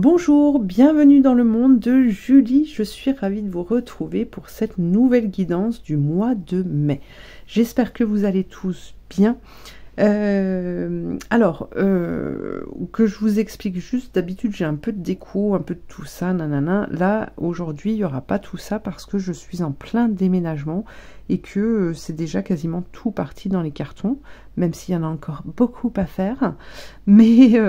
Bonjour, bienvenue dans le monde de Julie. Je suis ravie de vous retrouver pour cette nouvelle guidance du mois de mai. J'espère que vous allez tous bien. Que je vous explique juste, d'habitude j'ai un peu de déco, un peu de tout ça, nanana. Là, aujourd'hui, il n'y aura pas tout ça parce que je suis en plein déménagement et que c'est déjà quasiment tout parti dans les cartons, même s'il y en a encore beaucoup à faire. Mais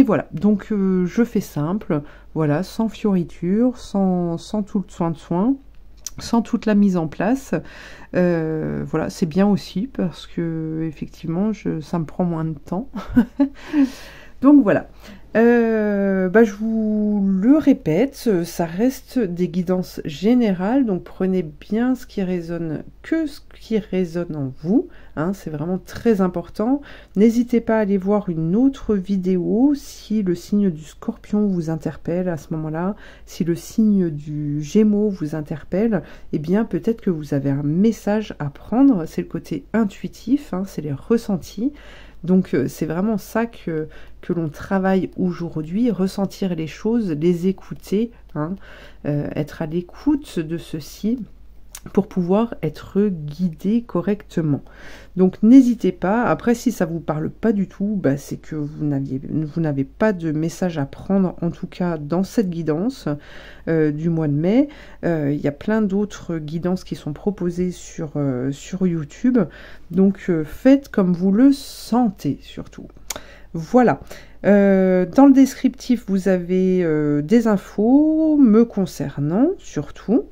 voilà, donc je fais simple, voilà, sans fioriture, sans tout le soin, sans toute la mise en place. Voilà, c'est bien aussi parce que effectivement ça me prend moins de temps. Donc voilà, je vous le répète, ça reste des guidances générales, donc prenez bien ce qui résonne, que ce qui résonne en vous, hein, c'est vraiment très important. N'hésitez pas à aller voir une autre vidéo si le signe du Scorpion vous interpelle à ce moment-là, si le signe du Gémeaux vous interpelle, eh bien peut-être que vous avez un message à prendre, c'est le côté intuitif, hein, c'est les ressentis. Donc c'est vraiment ça que l'on travaille aujourd'hui, ressentir les choses, les écouter, hein, être à l'écoute de ceci pour pouvoir être guidé correctement. Donc n'hésitez pas, après si ça vous parle pas du tout, c'est que vous n'avez pas de message à prendre, en tout cas dans cette guidance du mois de mai. Il y a plein d'autres guidances qui sont proposées sur YouTube, donc faites comme vous le sentez surtout. Voilà. Dans le descriptif, vous avez des infos me concernant surtout.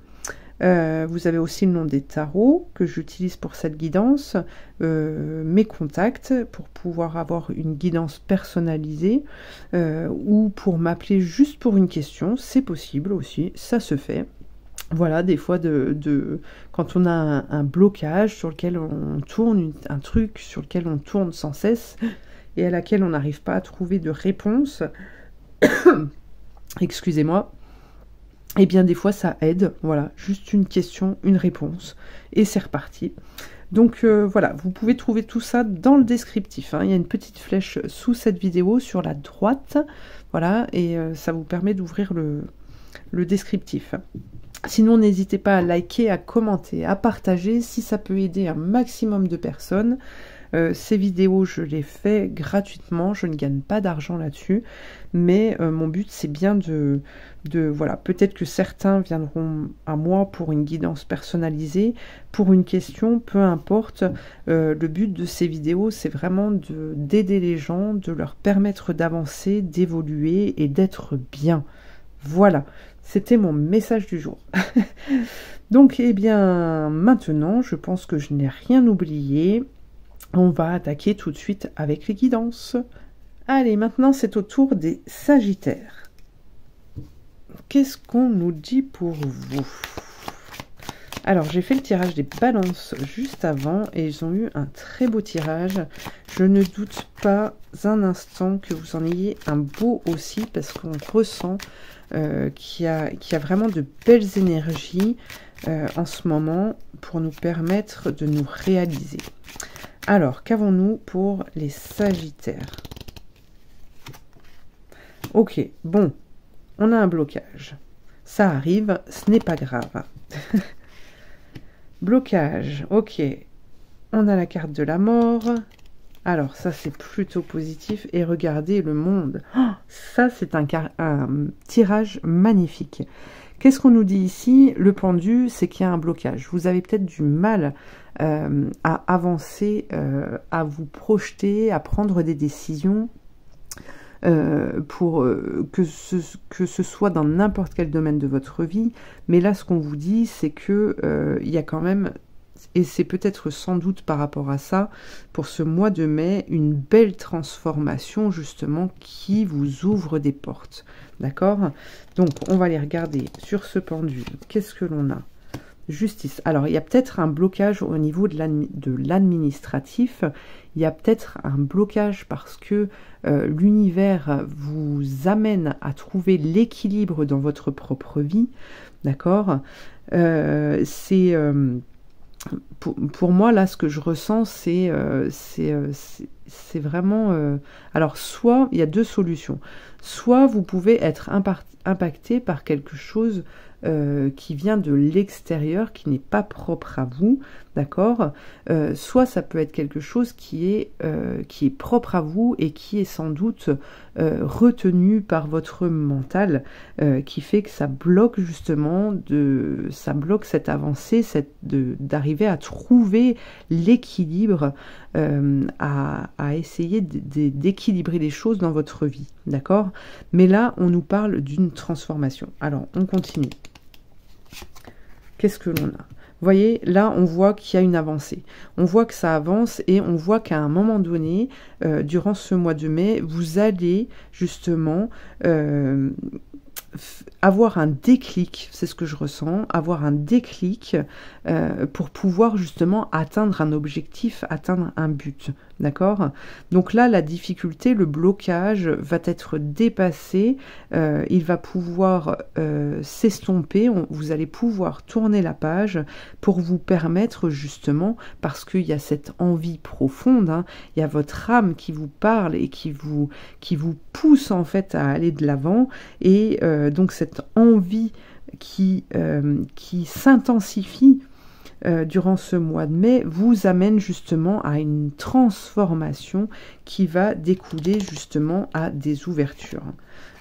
Vous avez aussi le nom des tarots que j'utilise pour cette guidance, mes contacts pour pouvoir avoir une guidance personnalisée ou pour m'appeler juste pour une question, c'est possible aussi, ça se fait. Voilà, des fois, quand on a un blocage sur lequel on tourne, un truc sur lequel on tourne sans cesse et à laquelle on n'arrive pas à trouver de réponse, excusez-moi, et bien des fois ça aide, voilà, juste une question, une réponse, et c'est reparti. Donc voilà, vous pouvez trouver tout ça dans le descriptif, hein. Il y a une petite flèche sous cette vidéo sur la droite, voilà, et ça vous permet d'ouvrir le descriptif. Sinon, n'hésitez pas à liker, à commenter, à partager, si ça peut aider un maximum de personnes. Ces vidéos, je les fais gratuitement, je ne gagne pas d'argent là-dessus, mais mon but c'est bien voilà, peut-être que certains viendront à moi pour une guidance personnalisée, pour une question, peu importe. Le but de ces vidéos, c'est vraiment d'aider les gens, de leur permettre d'avancer, d'évoluer et d'être bien. Voilà, c'était mon message du jour. Donc, eh bien, maintenant, je pense que je n'ai rien oublié. On va attaquer tout de suite avec les guidances. Allez, maintenant c'est au tour des Sagittaires. Qu'est-ce qu'on nous dit pour vous? Alors, j'ai fait le tirage des balances juste avant et ils ont eu un très beau tirage. Je ne doute pas un instant que vous en ayez un beau aussi parce qu'on ressent qu'il y a vraiment de belles énergies en ce moment pour nous permettre de nous réaliser. Alors, qu'avons-nous pour les Sagittaires? Ok, bon, on a un blocage. Ça arrive, ce n'est pas grave. Blocage, ok. On a la carte de la mort. Alors, ça, c'est plutôt positif. Et regardez le monde. Oh, ça, c'est un tirage magnifique. Qu'est-ce qu'on nous dit ici? Le pendu, c'est qu'il y a un blocage. Vous avez peut-être du mal à avancer, à vous projeter, à prendre des décisions pour que ce soit dans n'importe quel domaine de votre vie. Mais là, ce qu'on vous dit, c'est que il y a quand même, et c'est peut-être sans doute par rapport à ça, pour ce mois de mai, une belle transformation justement qui vous ouvre des portes. D'accord? Donc, on va les regarder sur ce pendule. Qu'est-ce que l'on a? Justice. Alors, il y a peut-être un blocage au niveau de l'administratif. Il y a peut-être un blocage parce que l'univers vous amène à trouver l'équilibre dans votre propre vie. D'accord? pour moi, là, ce que je ressens, c'est vraiment... alors, soit, il y a deux solutions. Soit vous pouvez être impacté par quelque chose qui vient de l'extérieur, qui n'est pas propre à vous, d'accord? Soit ça peut être quelque chose qui est propre à vous et qui est sans doute retenu par votre mental, qui fait que ça bloque justement, ça bloque cette avancée, d'arriver à trouver l'équilibre, à essayer d'équilibrer les choses dans votre vie, d'accord? Mais là, on nous parle d'une transformation. Alors, on continue. Qu'est-ce que l'on a? Vous voyez, là, on voit qu'il y a une avancée. On voit que ça avance et on voit qu'à un moment donné, durant ce mois de mai, vous allez justement avoir un déclic, c'est ce que je ressens, avoir un déclic pour pouvoir justement atteindre un objectif, atteindre un but, d'accord? Donc là, la difficulté, le blocage va être dépassé, il va pouvoir s'estomper, vous allez pouvoir tourner la page pour vous permettre justement, parce qu'il y a cette envie profonde, hein, il y a votre âme qui vous parle et qui vous pousse en fait à aller de l'avant, et donc cette envie qui s'intensifie durant ce mois de mai vous amène justement à une transformation qui va découler justement à des ouvertures.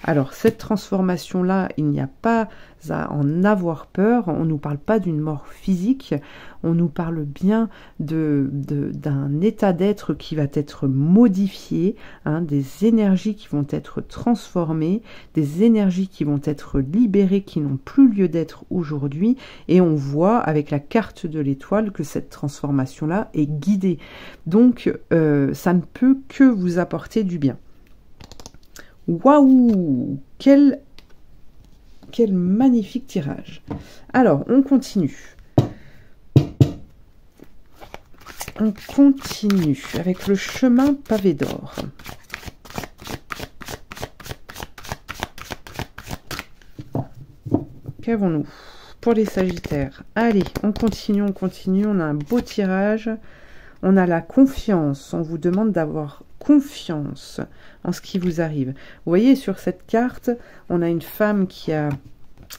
Alors cette transformation-là, il n'y a pas à en avoir peur, on ne nous parle pas d'une mort physique, on nous parle bien d'un état d'être qui va être modifié, hein, des énergies qui vont être transformées, des énergies qui vont être libérées, qui n'ont plus lieu d'être aujourd'hui, et on voit avec la carte de l'étoile que cette transformation-là est guidée. Donc ça ne peut que vous apporter du bien. Waouh, quel magnifique tirage. Alors, on continue. On continue avec le chemin pavé d'or. Qu'avons-nous pour les Sagittaires? Allez, on continue, on a un beau tirage. On a la confiance, on vous demande d'avoir confiance en ce qui vous arrive. Vous voyez, sur cette carte, on a une femme qui a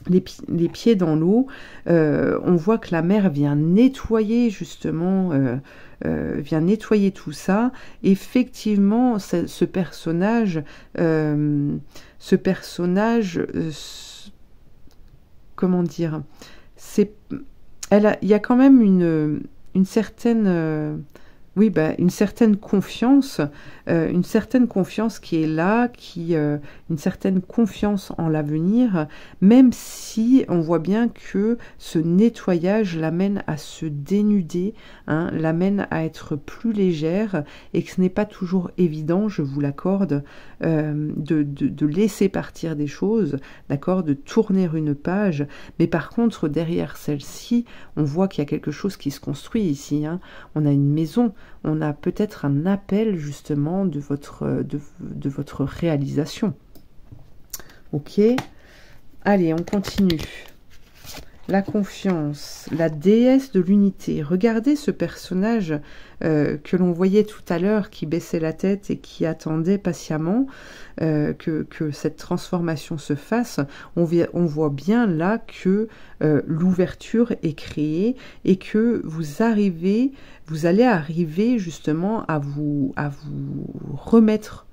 les pieds dans l'eau. On voit que la mer vient nettoyer justement, vient nettoyer tout ça. Effectivement, ce personnage, comment dire, il y a quand même une certaine oui, une certaine confiance qui est là, une certaine confiance en l'avenir, même si on voit bien que ce nettoyage l'amène à se dénuder, hein, l'amène à être plus légère, et que ce n'est pas toujours évident, je vous l'accorde, de laisser partir des choses, d'accord, de tourner une page, mais par contre, derrière celle-ci, on voit qu'il y a quelque chose qui se construit ici, hein. On a une maison, on a peut-être un appel justement de votre réalisation. Ok, allez, on continue. La confiance, la déesse de l'unité. Regardez ce personnage que l'on voyait tout à l'heure, qui baissait la tête et qui attendait patiemment que cette transformation se fasse. On voit bien là que l'ouverture est créée et que vous allez arriver justement à vous remettre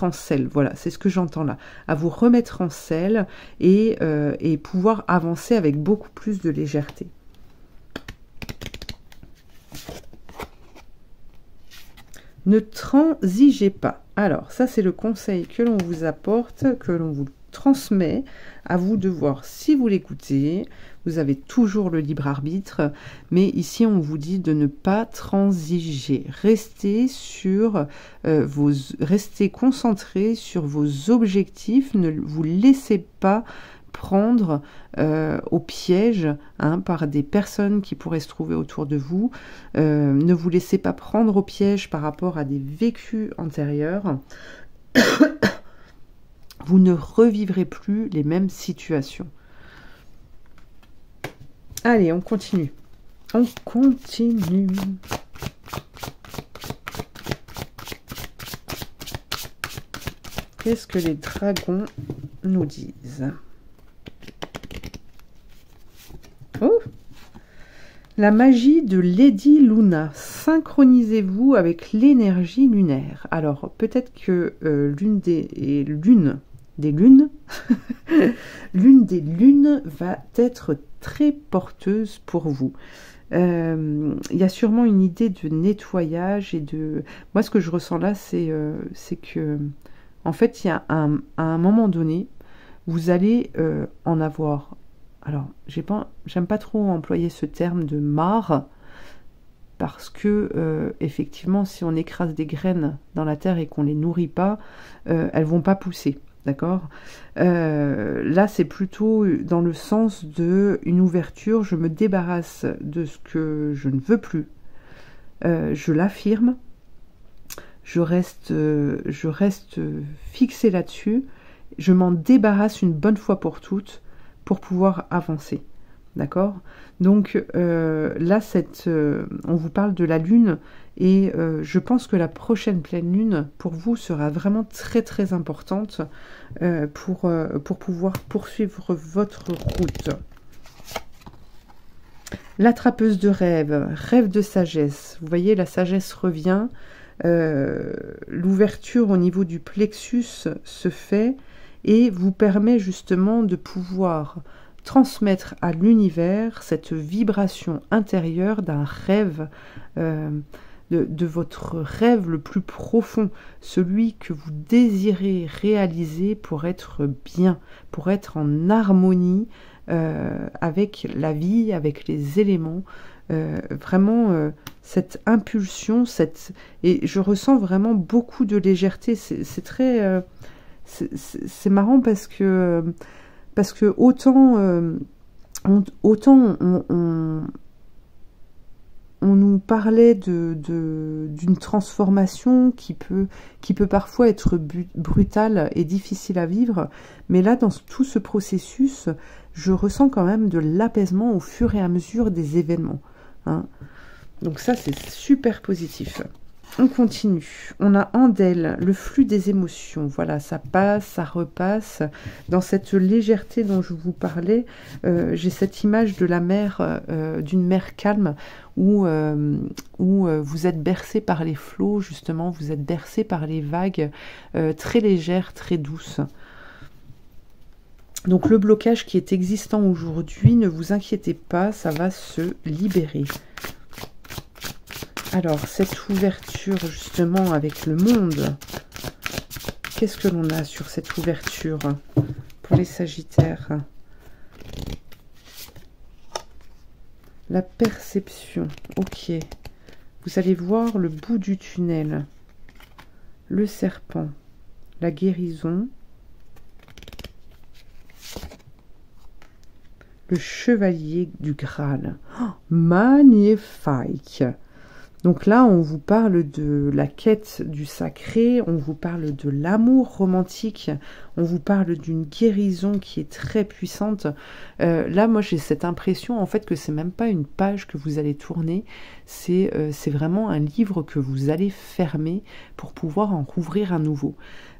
en selle, voilà, c'est ce que j'entends là, à vous remettre en selle et pouvoir avancer avec beaucoup plus de légèreté. Ne transigez pas. Alors, ça c'est le conseil que l'on vous apporte, que l'on vous transmet, à vous de voir si vous l'écoutez. Vous avez toujours le libre arbitre, mais ici on vous dit de ne pas transiger. Restez concentré sur vos objectifs. Ne vous laissez pas prendre au piège, hein, par des personnes qui pourraient se trouver autour de vous. Ne vous laissez pas prendre au piège par rapport à des vécus antérieurs. Vous ne revivrez plus les mêmes situations. Allez, on continue. On continue. Qu'est-ce que les dragons nous disent? Oh! La magie de Lady Luna. Synchronisez-vous avec l'énergie lunaire. Alors, peut-être que l'une des lunes l'une des lunes va être très porteuse pour vous. Il y a sûrement une idée de nettoyage et de... Moi, ce que je ressens là, c'est que, en fait, il y a à un moment donné, vous allez en avoir... Alors, j'aime pas trop employer ce terme de marre, parce que, effectivement, si on écrase des graines dans la terre et qu'on les nourrit pas, elles vont pas pousser. D'accord? Là, c'est plutôt dans le sens de une ouverture. Je me débarrasse de ce que je ne veux plus. Je l'affirme. Je reste fixée là-dessus. Je m'en débarrasse une bonne fois pour toutes pour pouvoir avancer. D'accord? Donc là, on vous parle de la lune et je pense que la prochaine pleine lune pour vous sera vraiment très très importante pour pouvoir poursuivre votre route. L'attrapeuse de rêve, rêve de sagesse. Vous voyez, la sagesse revient. L'ouverture au niveau du plexus se fait et vous permet justement de pouvoir transmettre à l'univers cette vibration intérieure d'un rêve, de votre rêve le plus profond, celui que vous désirez réaliser pour être bien, pour être en harmonie avec la vie, avec les éléments, vraiment cette impulsion, et je ressens vraiment beaucoup de légèreté. C'est très... c'est marrant parce que autant on nous parlait d'une transformation qui peut parfois être brutale et difficile à vivre, mais là, dans tout ce processus, je ressens quand même de l'apaisement au fur et à mesure des événements. Hein. Donc ça, c'est super positif. On continue. On a Andel, le flux des émotions. Voilà, ça passe, ça repasse. Dans cette légèreté dont je vous parlais, j'ai cette image de la mer, d'une mer calme, où vous êtes bercé par les flots, justement, vous êtes bercé par les vagues, très légères, très douces. Donc le blocage qui est existant aujourd'hui, ne vous inquiétez pas, ça va se libérer. Alors, cette ouverture, justement, avec le monde, qu'est-ce que l'on a sur cette ouverture pour les Sagittaires? La perception, ok. Vous allez voir le bout du tunnel. Le serpent, la guérison, le chevalier du Graal. Oh, magnifique! Donc là, on vous parle de la quête du sacré, on vous parle de l'amour romantique, on vous parle d'une guérison qui est très puissante. Là, moi, j'ai cette impression, en fait, que c'est même pas une page que vous allez tourner, c'est vraiment un livre que vous allez fermer pour pouvoir en rouvrir un nouveau.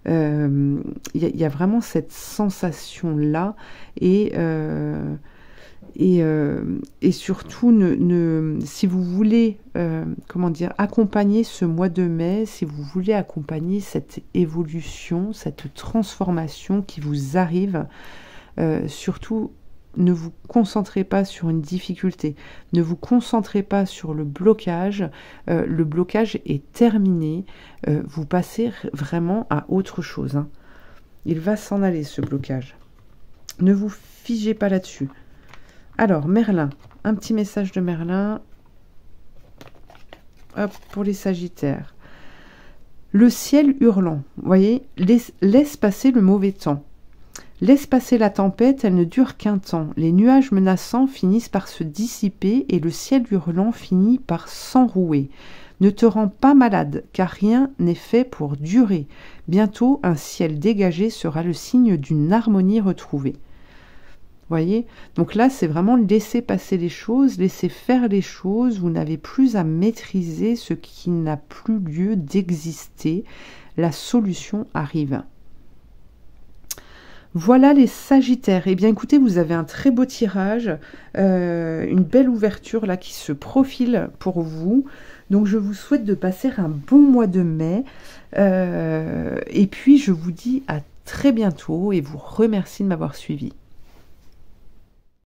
Il y a vraiment cette sensation-là et surtout, si vous voulez, comment dire, accompagner ce mois de mai, si vous voulez accompagner cette évolution, cette transformation qui vous arrive, surtout, ne vous concentrez pas sur une difficulté, ne vous concentrez pas sur le blocage est terminé, vous passez vraiment à autre chose. Hein. Il va s'en aller, ce blocage. Ne vous figez pas là-dessus. Alors, Merlin, un petit message de Merlin. Hop, pour les Sagittaires. Le ciel hurlant, vous voyez, laisse passer le mauvais temps. Laisse passer la tempête, elle ne dure qu'un temps. Les nuages menaçants finissent par se dissiper et le ciel hurlant finit par s'enrouer. Ne te rends pas malade, car rien n'est fait pour durer. Bientôt, un ciel dégagé sera le signe d'une harmonie retrouvée. Voyez? Donc là, c'est vraiment laisser passer les choses, laisser faire les choses. Vous n'avez plus à maîtriser ce qui n'a plus lieu d'exister. La solution arrive. Voilà les Sagittaires. Eh bien, écoutez, vous avez un très beau tirage, une belle ouverture là qui se profile pour vous. Donc, je vous souhaite de passer un bon mois de mai. Et puis, je vous dis à très bientôt et vous remercie de m'avoir suivi.